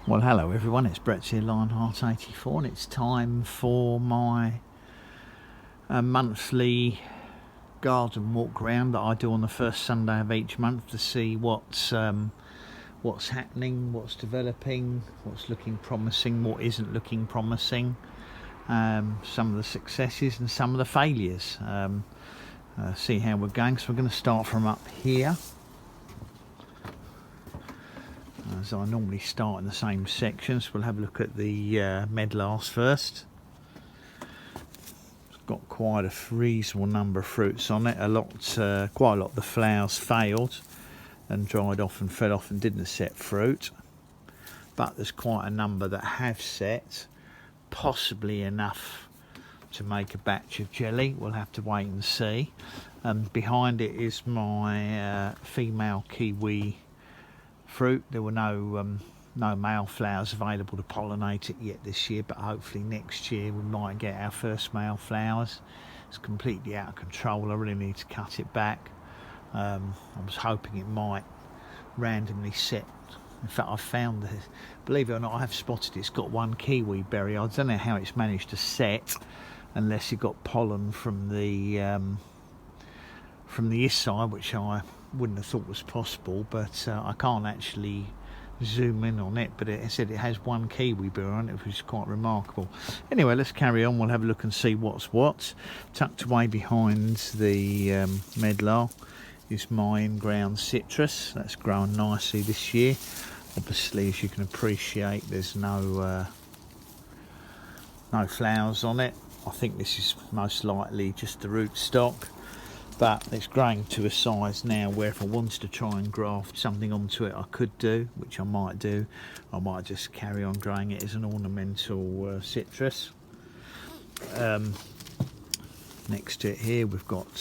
Well, hello everyone, it's Brett here, Lionheart84, and it's time for my monthly garden walk round that I do on the first Sunday of each month to see what's happening, what's developing, what's looking promising, what isn't looking promising, some of the successes and some of the failures. See how we're going. So we're going to start from up here, as I normally start in the same sections. We'll have a look at the medlars first. It's got quite a reasonable number of fruits on it. Quite a lot of the flowers failed and dried off and fell off and didn't set fruit. But there's quite a number that have set, possibly enough to make a batch of jelly. We'll have to wait and see. Behind it is my female kiwi fruit. There were no male flowers available to pollinate it yet this year, but hopefully next year we might get our first male flowers. It's completely out of control. I really need to cut it back. I was hoping it might randomly set. In fact, I've found that, believe it or not, I have spotted it's got one kiwi berry. I don't know how it's managed to set unless it got pollen from the side, which I wouldn't have thought was possible, but I can't actually zoom in on it, but it said it has one kiwi berry on it, which is quite remarkable. Anyway, let's carry on. We'll have a look and see what's what. Tucked away behind the medlar is my in-ground citrus. That's grown nicely this year. Obviously, as you can appreciate, there's no flowers on it. I think this is most likely just the rootstock, but it's growing to a size now where if I wanted to try and graft something onto it, I could do, which I might do. I might just carry on growing it as an ornamental citrus. Next to it here, we've got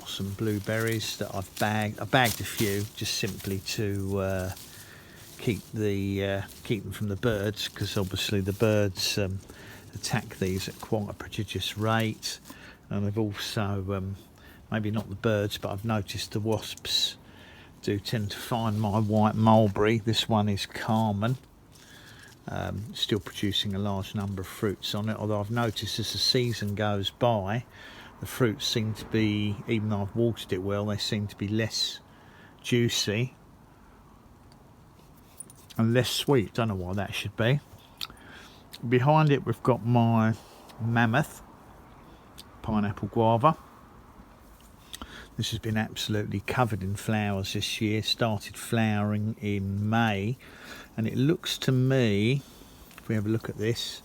some blueberries that I've bagged. I bagged a few just simply to keep them from the birds, because obviously the birds attack these at quite a prodigious rate. And I've also, maybe not the birds, but I've noticed the wasps do tend to find my white mulberry. This one is Carmen, still producing a large number of fruits on it, although I've noticed as the season goes by, the fruits seem to be, even though I've watered it well, they seem to be less juicy and less sweet. Don't know why that should be. Behind it we've got my mammoth pineapple guava. This has been absolutely covered in flowers this year. Started flowering in May, and it looks to me, if we have a look at this,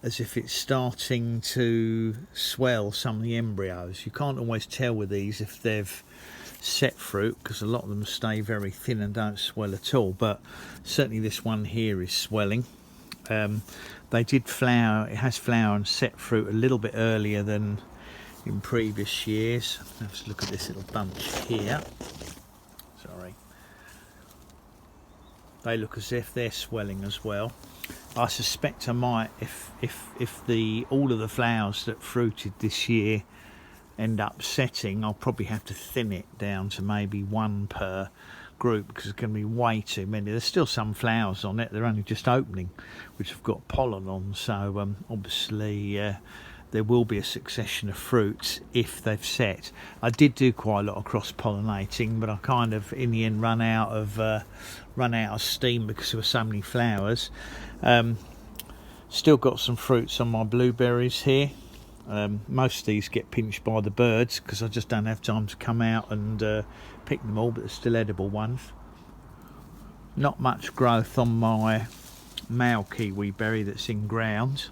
as if it's starting to swell some of the embryos. You can't always tell with these if they've set fruit, because a lot of them stay very thin and don't swell at all, but certainly this one here is swelling. They did flower, it has flower and set fruit a little bit earlier than in previous years. Let's look at this little bunch here. Sorry. They look as if they're swelling as well. I suspect I might, if all of the flowers that fruited this year end up setting, I'll probably have to thin it down to maybe one per group, because it's going to be way too many. There's still some flowers on it, they're only just opening, which have got pollen on, so obviously there will be a succession of fruits if they've set. I did do quite a lot of cross-pollinating, but I kind of in the end run out of steam because there were so many flowers. Still got some fruits on my blueberries here. Most of these get pinched by the birds because I just don't have time to come out and pick them all, but they're still edible ones. Not much growth on my male kiwi berry that's in ground,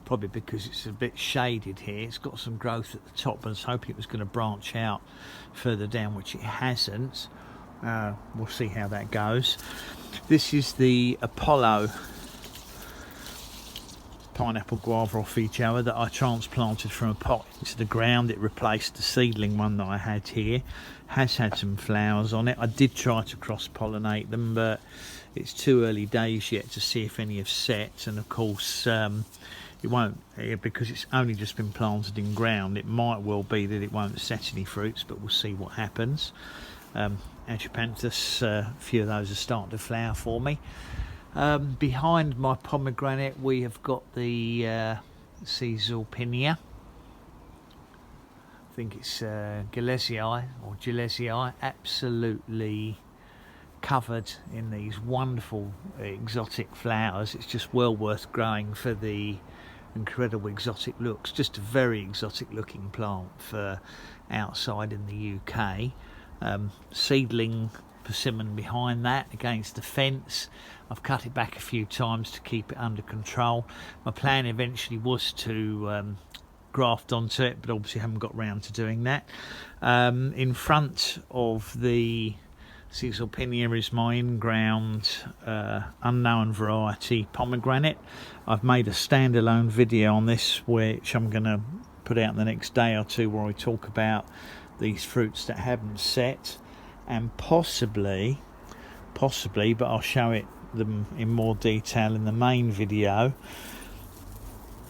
probably because it's a bit shaded here. It's got some growth at the top, but I was hoping it was going to branch out further down, which it hasn't. We'll see how that goes. This is the Apollo pineapple guava off each other that I transplanted from a pot into the ground. It replaced the seedling one that I had here. Has had some flowers on it. I did try to cross-pollinate them, but it's too early days yet to see if any have set, and of course it won't, because it's only just been planted in ground. It might well be that it won't set any fruits, but we'll see what happens. Agipanthus, a few of those are starting to flower for me. Behind my pomegranate we have got the Caesalpinia. I think it's Gillesii or Gillesii, absolutely covered in these wonderful exotic flowers. It's just well worth growing for the incredible exotic looks. Just a very exotic looking plant for outside in the UK. Seedling persimmon behind that against the fence. I've cut it back a few times to keep it under control. My plan eventually was to graft onto it, but obviously haven't got round to doing that. In front of the Caesalpinia is my in-ground unknown variety pomegranate. I've made a standalone video on this, which I'm going to put out in the next day or two, where I talk about these fruits that haven't set, and possibly, but I'll show them in more detail in the main video.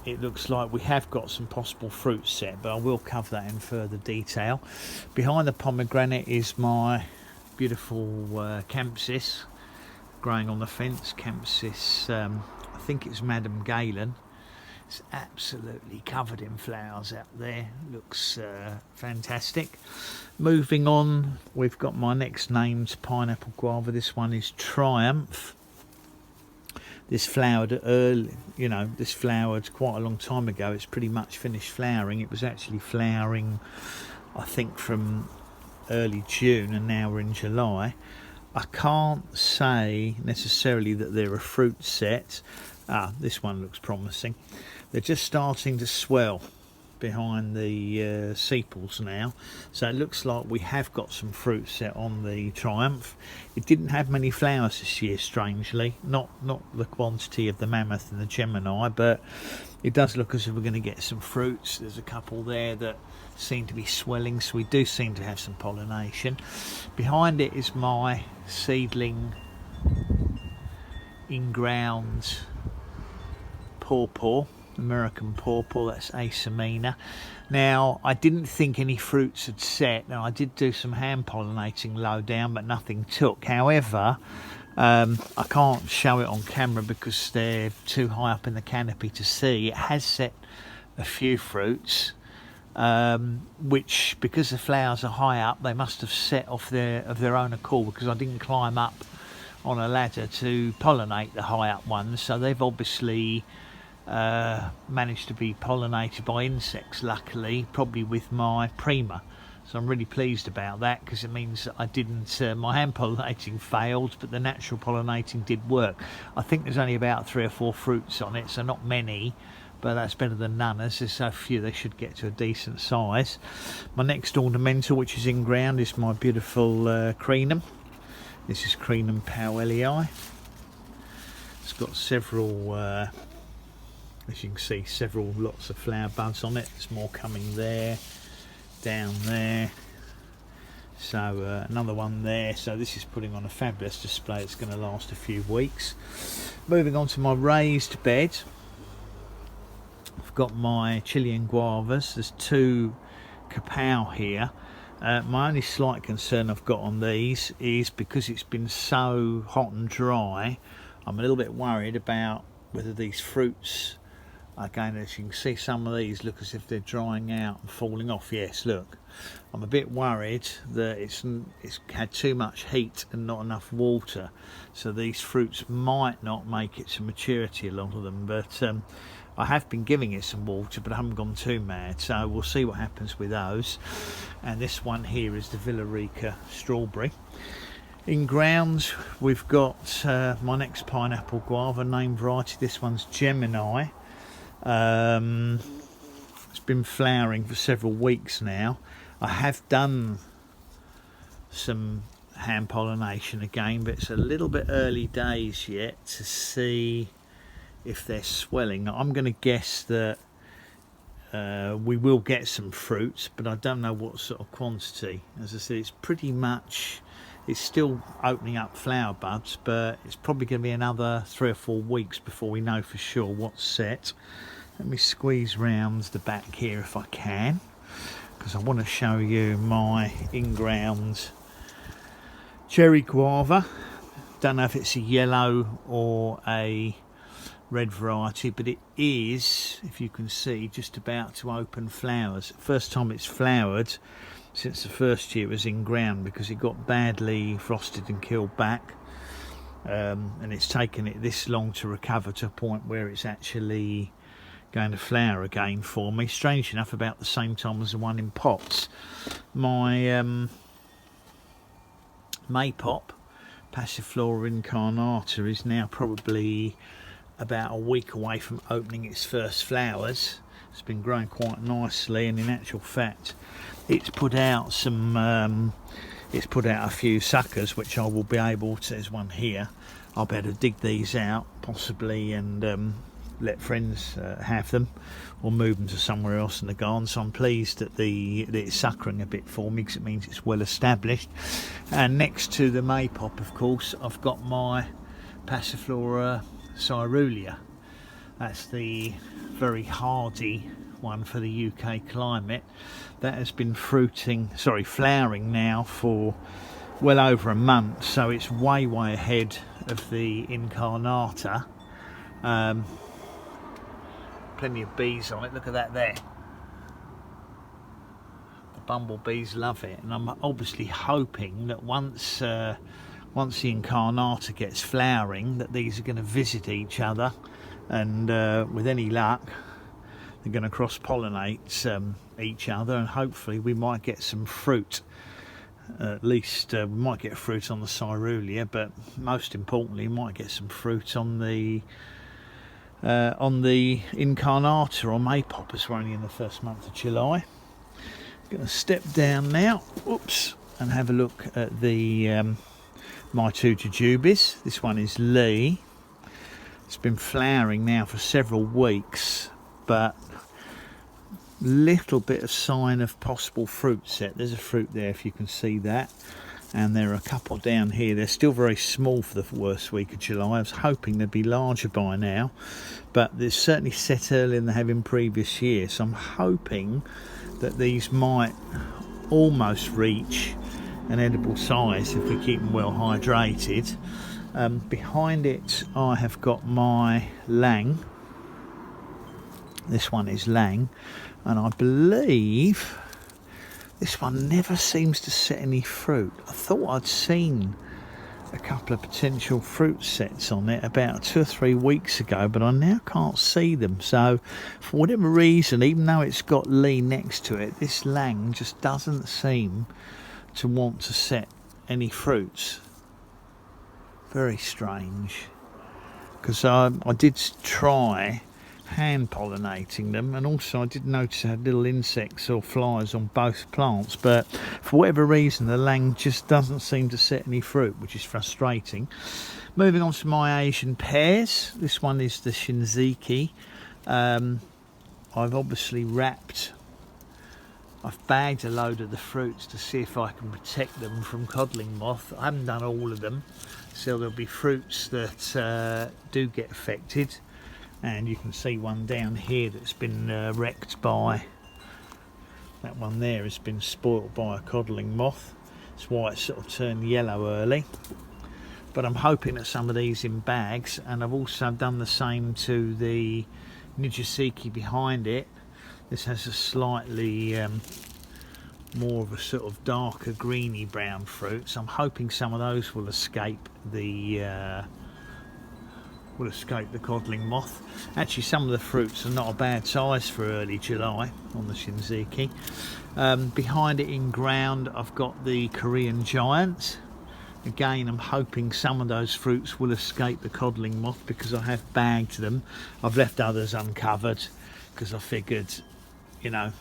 It looks like we have got some possible fruit set, but I will cover that in further detail. Behind the pomegranate is my beautiful Campsis growing on the fence. Campsis, I think it's Madame Galen. It's absolutely covered in flowers out there. Looks fantastic. Moving on, we've got my next named pineapple guava. This one is Triumph. This flowered early, this flowered quite a long time ago. It's pretty much finished flowering. It was actually flowering, I think, from early June, and now we're in July. I can't say necessarily that they're a fruit set. This one looks promising. They're just starting to swell behind the sepals now, so it looks like we have got some fruit set on the Triumph. It didn't have many flowers this year, strangely, not the quantity of the Mammoth and the Gemini, but it does look as if we're going to get some fruits. There's a couple there that seem to be swelling, so we do seem to have some pollination. Behind it is my seedling in-ground pawpaw, American pawpaw. That's Asamina. Now, I didn't think any fruits had set. Now, I did do some hand pollinating low down, but nothing took. However, I can't show it on camera because they're too high up in the canopy to see. It has set a few fruits, which, because the flowers are high up, they must have set of their own accord, because I didn't climb up on a ladder to pollinate the high up ones. So they've obviously managed to be pollinated by insects, luckily, probably with my Prima. So I'm really pleased about that, because it means that I didn't, my hand pollinating failed, but the natural pollinating did work. I think there's only about 3 or 4 fruits on it, so not many, but that's better than none. As there's so few, they should get to a decent size. My next ornamental, which is in ground, is my beautiful Crenum. This is Crenum Powellii. It's got several, as you can see, lots of flower buds on it. There's more coming there, down there. So another one there. So this is putting on a fabulous display. It's going to last a few weeks. Moving on to my raised bed, I've got my Chilean guavas. There's 2 Kapow here. My only slight concern I've got on these is, because it's been so hot and dry, I'm a little bit worried about whether these fruits, again, as you can see, some of these look as if they're drying out and falling off. Yes, look, I'm a bit worried that it's had too much heat and not enough water, so these fruits might not make it to maturity, a lot of them. But I have been giving it some water, but I haven't gone too mad, so we'll see what happens with those. And this one here is the Villarica strawberry. In ground, we've got my next pineapple guava, name variety. This one's Gemini. It's been flowering for several weeks now. I have done some hand pollination again, but it's a little bit early days yet to see if they're swelling. I'm going to guess that we will get some fruits, but I don't know what sort of quantity. As I said, it's still opening up flower buds, but it's probably going to be another 3 or 4 weeks before we know for sure what's set. Let me squeeze round the back here if I can, because I want to show you my in-ground cherry guava. Don't know if it's a yellow or a red variety, but it is, if you can see, just about to open flowers. First time it's flowered since the first year it was in ground, because it got badly frosted and killed back, and it's taken it this long to recover to a point where it's actually going to flower again for me. Strange enough, about the same time as the one in pots. My Maypop, Passiflora incarnata, is now probably about a week away from opening its first flowers. It's been growing quite nicely, and in actual fact it's put out some a few suckers, which I will be able to, there's one here, I'll be able to dig these out possibly and let friends have them, or move them to somewhere else in the garden. So I'm pleased that it's suckering a bit for me, because it means it's well established. And next to the Maypop, of course, I've got my Passiflora Caerulea. That's the very hardy one for the UK climate. That has been flowering now for well over a month, so it's way ahead of the incarnata. Plenty of bees on it. Look at that there. The bumblebees love it, and I'm obviously hoping that once the incarnata gets flowering, that these are going to visit each other, and with any luck they're going to cross-pollinate each other, and hopefully we might get some fruit. At least we might get fruit on the Caerulea, but most importantly we might get some fruit on the incarnata or Maypop, as we're only in the first month of July. I'm going to step down now, oops, and have a look at the my two Jujubes. This one is Lee. It's been flowering now for several weeks, but little bit of sign of possible fruit set. There's a fruit there, if you can see that, and there are a couple down here. They're still very small for the worst week of July. I was hoping they'd be larger by now, but they're certainly set earlier than they have in previous years, so I'm hoping that these might almost reach an edible size if we keep them well hydrated. Behind it I have got my Lang. This one is Lang, and I believe this one never seems to set any fruit. I thought I'd seen a couple of potential fruit sets on it about 2 or 3 weeks ago, but I now can't see them. So for whatever reason, even though it's got Lee next to it, this Lang just doesn't seem to want to set any fruits. Very strange, because I did try hand pollinating them, and also I did notice I had little insects or flies on both plants, but for whatever reason the Lang just doesn't seem to set any fruit, which is frustrating. Moving on to my Asian pears. This one is the Shinziki. I've obviously I've bagged a load of the fruits to see if I can protect them from codling moth. I haven't done all of them, so there'll be fruits that do get affected. And you can see one down here that's been wrecked by, that one there has been spoilt by a codling moth. That's why it's sort of turned yellow early. But I'm hoping that some of these in bags, and I've also done the same to the Nijisiki behind it. This has a slightly more of a sort of darker greeny brown fruit, so I'm hoping some of those will escape the codling moth. Actually, some of the fruits are not a bad size for early July on the Shinziki. Behind it in ground I've got the Korean giant. Again, I'm hoping some of those fruits will escape the codling moth, because I have bagged them. I've left others uncovered because I figured, you know,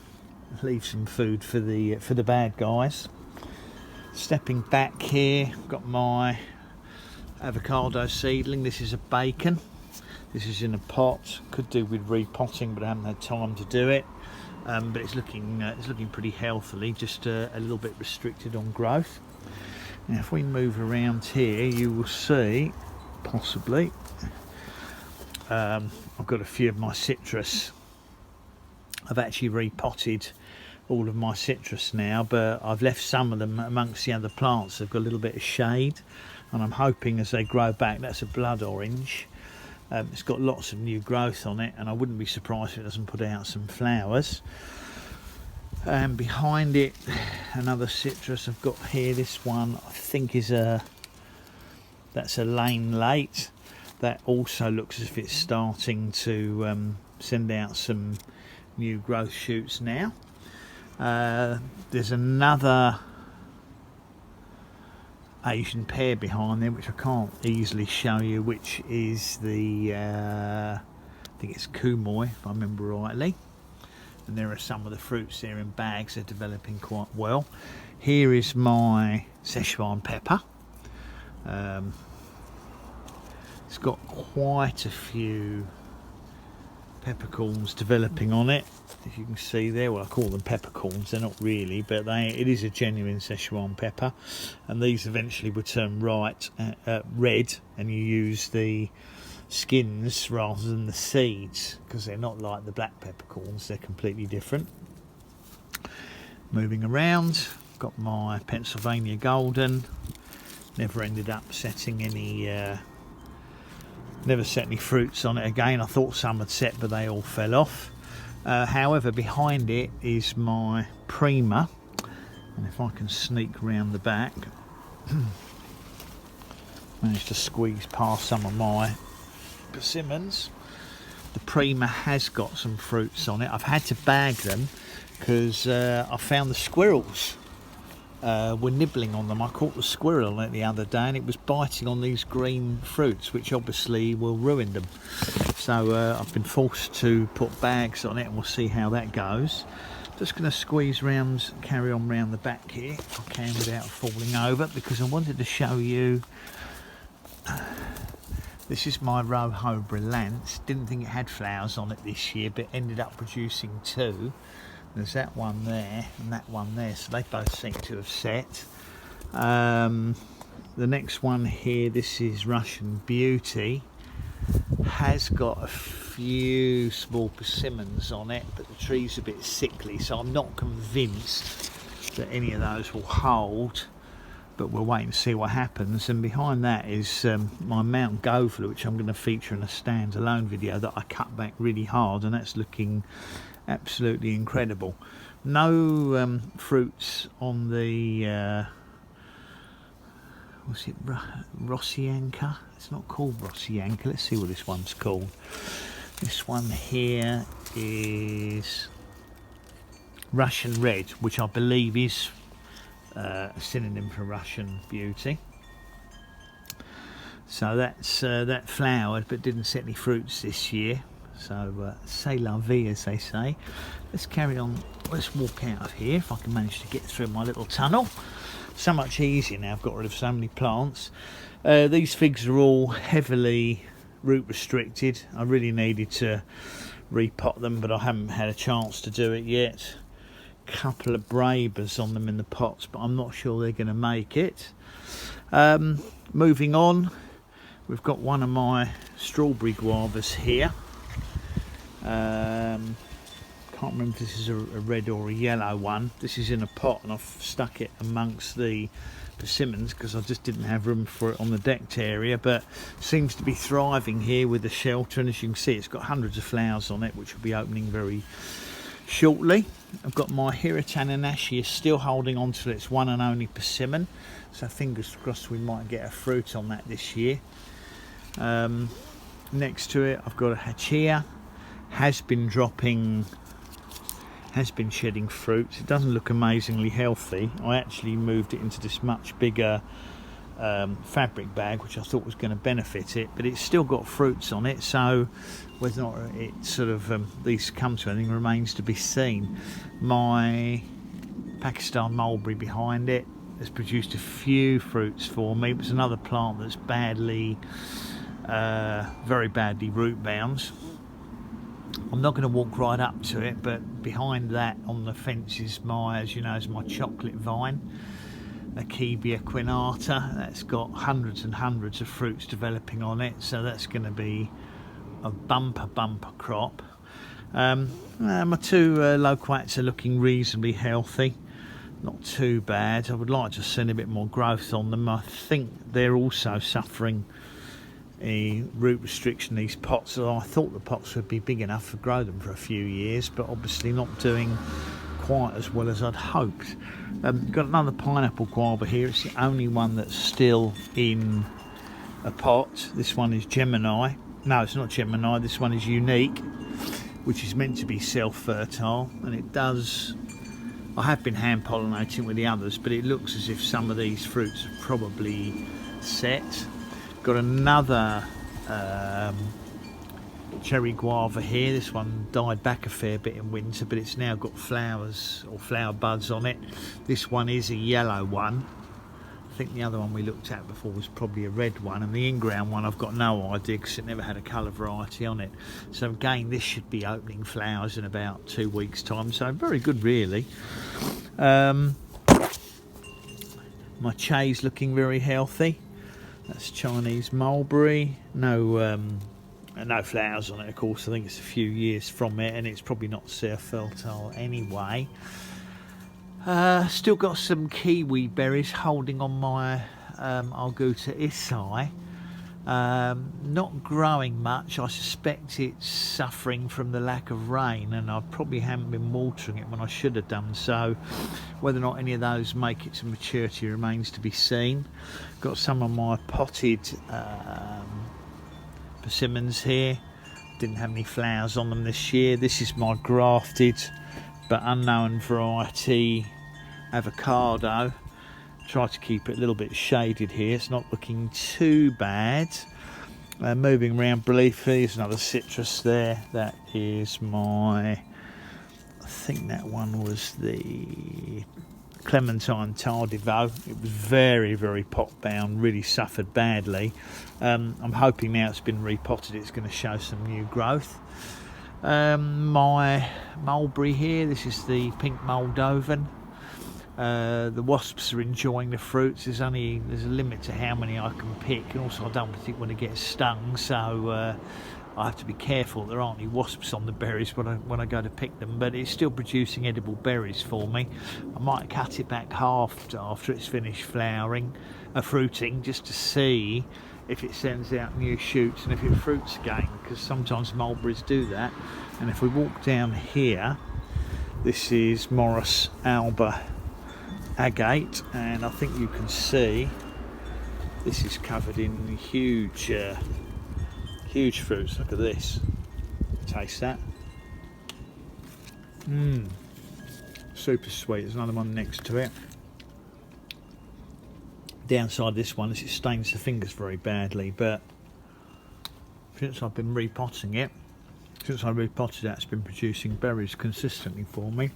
leave some food for the bad guys. Stepping back here, I've got my avocado seedling. This is a bacon. This is in a pot. Could do with repotting, but I haven't had time to do it. But it's looking pretty healthily, just a little bit restricted on growth. Now if we move around here, you will see possibly I've got a few of my citrus. I've actually repotted all of my citrus now, but I've left some of them amongst the other plants. They've got a little bit of shade, and I'm hoping as they grow back, that's a blood orange. It's got lots of new growth on it, and I wouldn't be surprised if it doesn't put out some flowers. And behind it, another citrus I've got here. This one I think is that's a lane late. That also looks as if it's starting to send out some new growth shoots now. There's another Asian pear behind there, which I can't easily show you, which is the I think it's Kumoy, if I remember rightly. And there are some of the fruits there in bags. They're developing quite well. Here is my Szechuan pepper. It's got quite a few peppercorns developing on it, if you can see there. Well, I call them peppercorns, they're not really, but it is a genuine Szechuan pepper, and these eventually would turn red, and you use the skins rather than the seeds, because they're not like the black peppercorns, they're completely different. Moving around, got my Pennsylvania Golden. Never ended up setting any never set any fruits on it again. I thought some had set, but they all fell off. However, behind it is my Prima, and if I can sneak round the back, managed to squeeze past some of my persimmons. The Prima has got some fruits on it. I've had to bag them because I found the squirrels were nibbling on them. I caught the squirrel on it the other day, and it was biting on these green fruits, which obviously will ruin them. So I've been forced to put bags on it, and we'll see how that goes. Just going to squeeze round, carry on round the back here if I can without falling over, because I wanted to show you. This is my Rojo Brilliance. Didn't think it had flowers on it this year, but ended up producing two. There's that one there and that one there, so they both seem to have set. The next one here, this is Russian Beauty, has got a few small persimmons on it, but the tree's a bit sickly, so I'm not convinced that any of those will hold, but we'll wait and see what happens. And behind that is my Mount Govla, which I'm going to feature in a standalone video that I cut back really hard, and that's looking absolutely incredible. No fruits on the what's it, Rossianka? It's not called Rossianka. Let's see what this one's called. This one here is Russian Red, which I believe is a synonym for Russian Beauty. So that's that flowered but didn't set any fruits this year. So c'est la vie, as they say. Let's carry on. Let's walk out of here if I can manage to get through my little tunnel. So much easier now. I've got rid of so many plants. These figs are all heavily root restricted. I really needed to repot them, but I haven't had a chance to do it yet. Couple of brabers on them in the pots, but I'm not sure they're going to make it. Moving on, we've got one of my strawberry guavas here. Can't remember if this is a red or a yellow one. This is in a pot, and I've stuck it amongst the persimmons because I just didn't have room for it on the decked area, but seems to be thriving here with the shelter, and as you can see, it's got hundreds of flowers on it, which will be opening very shortly. I've got my Hirutananashi still holding on to its one and only persimmon, so fingers crossed we might get a fruit on that this year. Next to it I've got a Hachia, has been shedding fruit. It doesn't look amazingly healthy. I actually moved it into this much bigger fabric bag, which I thought was going to benefit it, but it's still got fruits on it, so whether or not it sort of these come to anything remains to be seen. My Pakistan mulberry behind it has produced a few fruits for me. It's another plant that's badly, very badly root bound. I'm not going to walk right up to it, but behind that on the fence is my, as you know, is my chocolate vine, Akebia quinata. That's got hundreds and hundreds of fruits developing on it, so that's going to be a bumper crop. My two loquats are looking reasonably healthy, not too bad. I would like to see a bit more growth on them. I think they're also suffering a root restriction, these pots. I thought the pots would be big enough to grow them for a few years, but obviously not doing quite as well as I'd hoped. Got another pineapple guava here. It's the only one that's still in a pot. This one is Gemini. No, it's not Gemini. This one is Unique, which is meant to be self-fertile, and it does. I have been hand pollinating with the others, but it looks as if some of these fruits are probably set. Got another cherry guava here. This one died back a fair bit in winter, but it's now got flowers or flower buds on it. This one is a yellow one. I think the other one we looked at before was probably a red one, and the in-ground one I've got no idea because it never had a colour variety on it. So again, this should be opening flowers in about 2 weeks' time, so very good really. My chay's looking very healthy. That's Chinese mulberry. No flowers on it, of course. I think it's a few years from it, and it's probably not self-fertile anyway. Still got some kiwi berries holding on my Arguta Issai. Not growing much. I suspect it's suffering from the lack of rain, and I probably haven't been watering it when I should have done so. Whether or not any of those make it to maturity remains to be seen. Got some of my potted persimmons here. Didn't have any flowers on them this year. This is my grafted but unknown variety avocado. Try to keep it a little bit shaded here. It's not looking too bad. Moving around briefly, there's another citrus there. That is my, I think that one was the Clementine Tardivo. It was very, very pot bound, really suffered badly. I'm hoping now it's been repotted, it's going to show some new growth. My mulberry here, this is the pink Moldovan. The wasps are enjoying the fruits. There's a limit to how many I can pick, and also I don't particularly want to get stung, so I have to be careful there aren't any wasps on the berries when I go to pick them. But it's still producing edible berries for me. I might cut it back half after it's finished fruiting, just to see if it sends out new shoots and if it fruits again, because sometimes mulberries do that. And if we walk down here, this is Morris Alba agate, and I think you can see this is covered in huge fruits. Look at this, taste that. Super sweet. There's another one next to it. Downside this one is it stains the fingers very badly, but since I've been repotting it, since I repotted it, it's been producing berries consistently for me,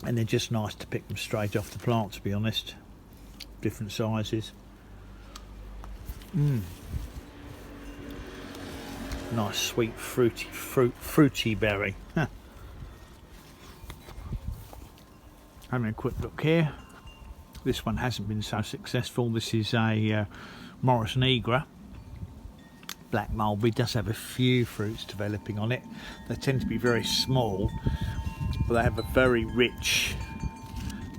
and they're just nice to pick them straight off the plant, to be honest. Different sizes. Nice sweet fruity berry. Having a quick look here. This one hasn't been so successful. This is a Morris Nigra. Black mulberry. Does have a few fruits developing on it. They tend to be very small, but they have a very rich,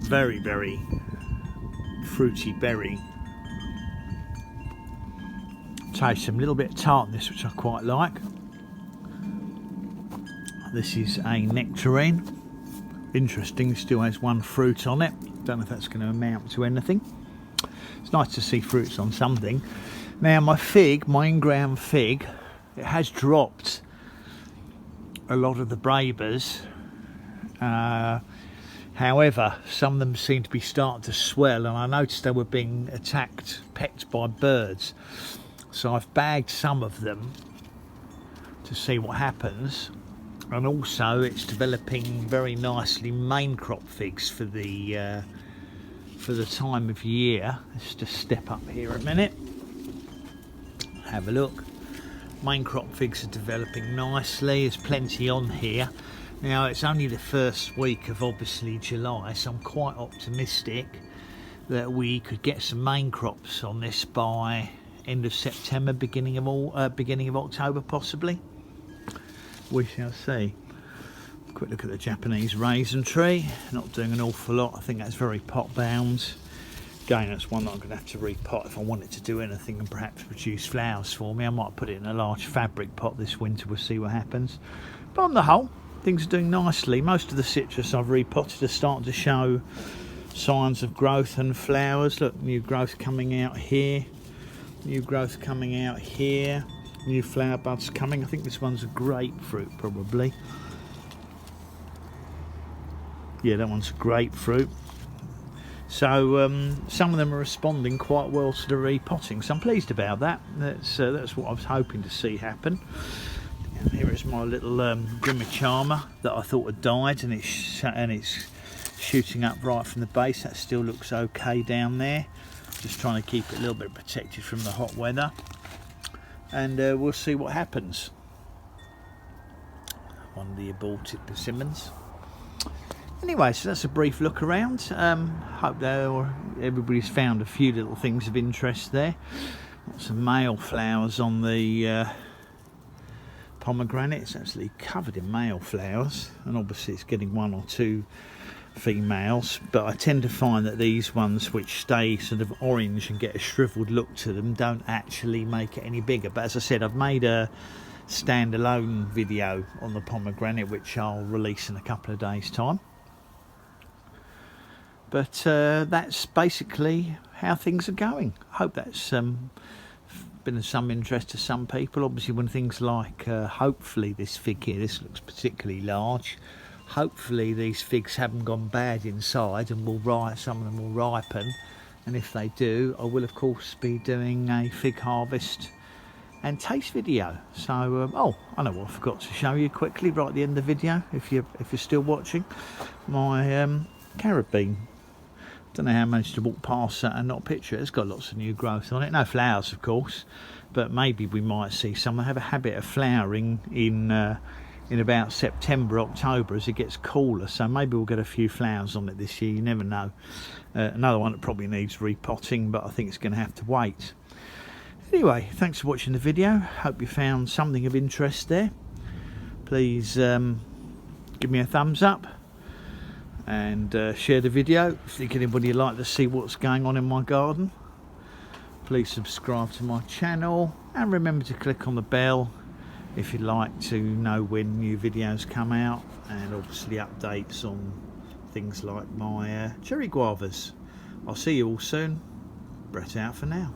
very, very fruity berry. Taste some little bit of tartness, which I quite like. This is a nectarine. Interesting, still has one fruit on it. Don't know if that's going to amount to anything. It's nice to see fruits on something. Now my fig, my in-ground fig, it has dropped a lot of the brabers. However, some of them seem to be starting to swell, and I noticed they were being pecked by birds. So I've bagged some of them to see what happens. And also it's developing very nicely main crop figs for the time of year. Let's just step up here a minute, have a look. Main crop figs are developing nicely. There's plenty on here. Now it's only the first week of obviously July, so I'm quite optimistic that we could get some main crops on this by end of September, beginning of October possibly. we shall see. Quick look at the Japanese raisin tree, not doing an awful lot. I think that's very pot bound. Again, that's one that I'm going to have to repot if I want it to do anything and perhaps produce flowers for me. I might put it in a large fabric pot this winter, we'll see what happens. But on the whole, things are doing nicely. Most of the citrus I've repotted are starting to show signs of growth and flowers. Look, new growth coming out here, new growth coming out here, new flower buds coming. I think this one's a grapefruit probably. Yeah, that one's a grapefruit. So some of them are responding quite well to the repotting, so I'm pleased about that. That's what I was hoping to see happen. And here is my little Grimmer that I thought had died, and it's shooting up right from the base. That still looks okay down there. Just trying to keep it a little bit protected from the hot weather, and we'll see what happens. One of the aborted persimmons. Anyway, so that's a brief look around. Hope everybody's found a few little things of interest there. Lots of male flowers on the pomegranate. It's actually covered in male flowers, and obviously it's getting one or two females, but I tend to find that these ones which stay sort of orange and get a shriveled look to them don't actually make it any bigger. But as I said, I've made a standalone video on the pomegranate which I'll release in a couple of days' time. But that's basically how things are going. I hope that's been of some interest to some people. Obviously, when things like hopefully this fig here, this looks particularly large, hopefully these figs haven't gone bad inside and some of them will ripen, and if they do, I will of course be doing a fig harvest and taste video. So oh, I know what I forgot to show you quickly right at the end of the video, if you're still watching, my carrot bean. Don't know how I managed to walk past that and not picture it. It's got lots of new growth on it. No flowers, of course, but maybe we might see some. I have a habit of flowering in about September, October as it gets cooler. So maybe we'll get a few flowers on it this year. You never know. Another one that probably needs repotting, but I think it's going to have to wait. Anyway, thanks for watching the video. Hope you found something of interest there. Please give me a thumbs up. And share the video if you think anybody would like to see what's going on in my garden. Please subscribe to my channel and remember to click on the bell if you'd like to know when new videos come out, and obviously updates on things like my cherry guavas. I'll see you all soon. Brett out for now.